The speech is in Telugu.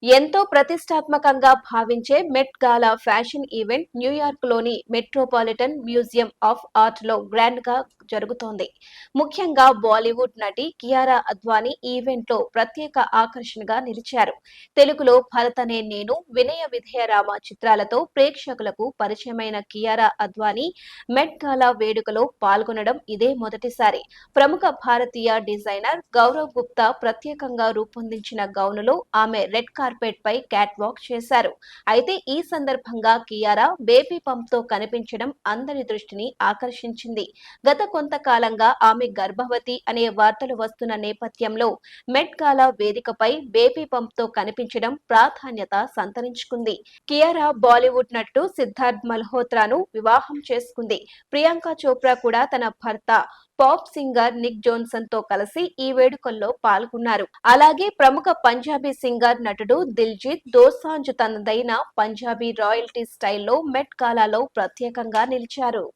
ఎంతో ప్రతిష్టాత్మకంగా భావించే మెట్ గాలా ఫ్యాషన్ ఈవెంట్ న్యూయార్క్ లోని మెట్రోపాలిటన్ మ్యూజియం ఆఫ్ ఆర్ట్ లో గ్రాండ్ గా జరుగుతోంది. ముఖ్యంగా బాలీవుడ్ నటి కియారా అద్వానీ ఈవెంట్ లో ప్రత్యేక ఆకర్షణగా నిలిచారు. తెలుగులో భరత్ అనే నేను, వినయ విధేయ రామ చిత్రాలతో ప్రేక్షకులకు పరిచయమైన కియారా అద్వానీ మెట్ గాలా వేడుకలో పాల్గొనడం ఇదే మొదటిసారి. ప్రముఖ భారతీయ డిజైనర్ గౌరవ్ గుప్తా ప్రత్యేకంగా రూపొందించిన గౌనులో ఆమె రెడ్ కార్పెట్ పై క్యాట్ వాక్ చేశారు. అయితే ఈ సందర్భంగా కియారా బేబీ పంప్ తో కనిపించడం అందరి దృష్టిని ఆకర్షించింది. గత కొంతకాలంగా ఆమె గర్భవతి అనే వార్తలు వస్తున్న నేపథ్యంలో మెట్ గాలా వేదికపై బేబీ పంప్ తో కనిపించడం ప్రాధాన్యత సంతరించుకుంది. కియారా బాలీవుడ్ నటుడు సిద్ధార్థ్ మల్హోత్రాను వివాహం చేసుకుంది. ప్రియాంక చోప్రా కూడా తన భర్త పాప్ సింగర్ నిక్ జోన్సన్ తో కలిసి ఈ వేడుకల్లో పాల్గొన్నారు. అలాగే ప్రముఖ పంజాబీ సింగర్ నటుడు దిల్జీత్ దోసాంజ్ తనదైన పంజాబీ రాయల్టీ స్టైల్లో మెట్ గాలాలో ప్రత్యేకంగా నిలిచారు.